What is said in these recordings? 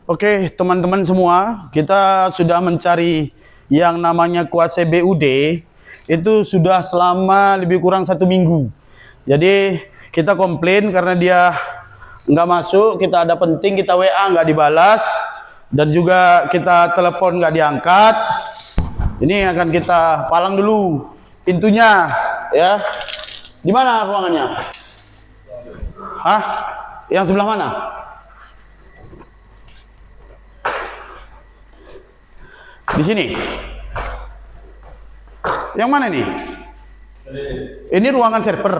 Oke, teman-teman semua, kita sudah mencari yang namanya kuasa BUD itu sudah selama lebih kurang 1 minggu. Jadi kita komplain karena dia nggak masuk, kita ada penting, kita WA nggak dibalas, dan juga kita telepon nggak diangkat. Ini akan kita palang dulu pintunya, ya. Di mana ruangannya? Hah? Yang sebelah mana? Di sini. Yang mana nih? Ini ruangan server.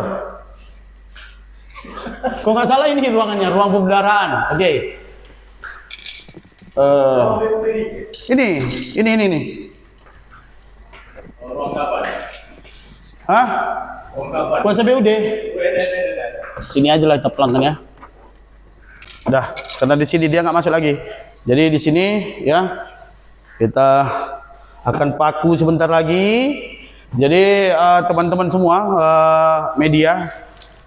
Kok nggak salah ini ruangannya, ruang pemeliharaan. Oke. Ini. Ruang kapan? Hah? Ruang kapan? Kuasa BUD. Sini aja lah kita pelanggan ya. Udah, karena di sini dia nggak masuk lagi. Jadi di sini ya kita akan paku sebentar lagi. Jadi teman-teman semua media,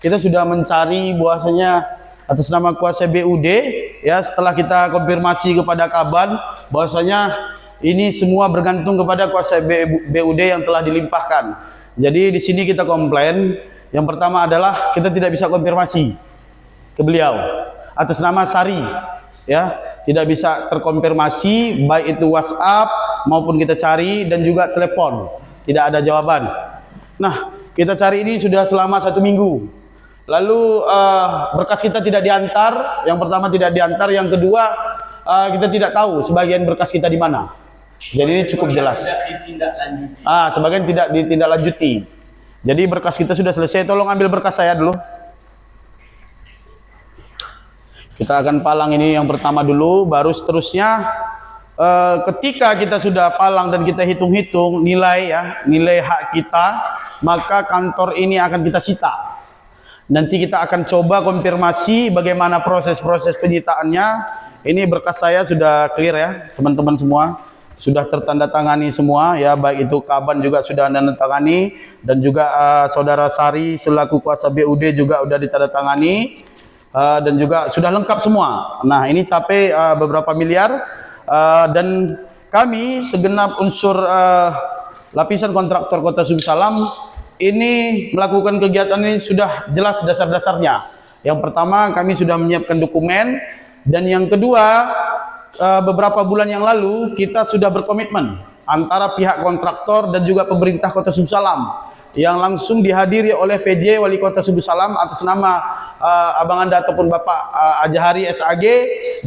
kita sudah mencari bahwasanya atas nama kuasa BUD ya, setelah kita konfirmasi kepada Kaban bahwasanya ini semua bergantung kepada kuasa BUD yang telah dilimpahkan. Jadi di sini kita komplain. Yang pertama adalah kita tidak bisa konfirmasi ke beliau atas nama Sari, ya, tidak bisa terkonfirmasi baik itu WhatsApp maupun kita cari dan juga telepon, tidak ada jawaban. Nah, kita cari ini sudah selama 1 minggu. Lalu berkas kita tidak diantar. Yang pertama tidak diantar, yang kedua kita tidak tahu sebagian berkas kita di mana. Jadi ini cukup jelas. Sebagian tidak ditindaklanjuti. Jadi berkas kita sudah selesai. Tolong ambil berkas saya dulu. Kita akan palang ini yang pertama dulu, baru seterusnya ketika kita sudah palang dan kita hitung-hitung nilai hak kita, maka kantor ini akan kita sita. Nanti kita akan coba konfirmasi bagaimana proses-proses penyitaannya. Ini berkas saya sudah clear ya, teman-teman semua. Sudah tertandatangani semua ya, baik itu Kaban juga sudah menandatangani, dan juga saudara Sari selaku kuasa BUD juga sudah ditandatangani, dan juga sudah lengkap semua. Nah, ini capai beberapa miliar, dan kami segenap unsur lapisan kontraktor Kota Subi Salam ini melakukan kegiatan ini sudah jelas dasar-dasarnya. Yang pertama, kami sudah menyiapkan dokumen, dan yang kedua, beberapa bulan yang lalu kita sudah berkomitmen antara pihak kontraktor dan juga pemerintah Kota Subi Salam yang langsung dihadiri oleh PJ Wali Kota Subi Salam atas nama Abang Anda ataupun Bapak Ajahari SAG,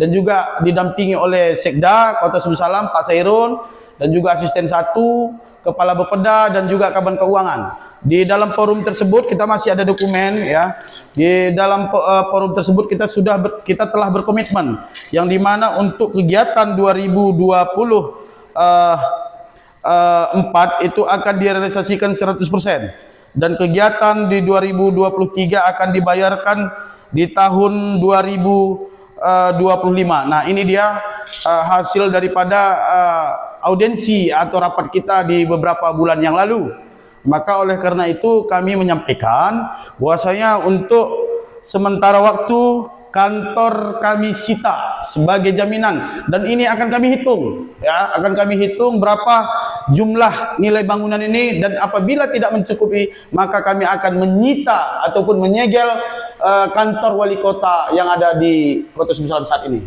dan juga didampingi oleh Sekda Kota Subi Salam Pak Sairun, dan juga asisten 1, Kepala Bapeda, dan juga Kaban Keuangan. Di dalam forum tersebut kita masih ada dokumen ya. Di dalam forum tersebut kita telah berkomitmen yang dimana untuk kegiatan 2024 itu akan direalisasikan 100%, dan kegiatan di 2023 akan dibayarkan di tahun 2025. Nah, ini dia hasil daripada audiensi atau rapat kita di beberapa bulan yang lalu. Maka oleh karena itu kami menyampaikan bahwasanya untuk sementara waktu kantor kami sita sebagai jaminan, dan ini akan kami hitung ya, akan kami hitung berapa jumlah nilai bangunan ini, dan apabila tidak mencukupi maka kami akan menyita ataupun menyegel kantor wali kota yang ada di Kota Subi Salam saat ini.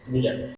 Demikian.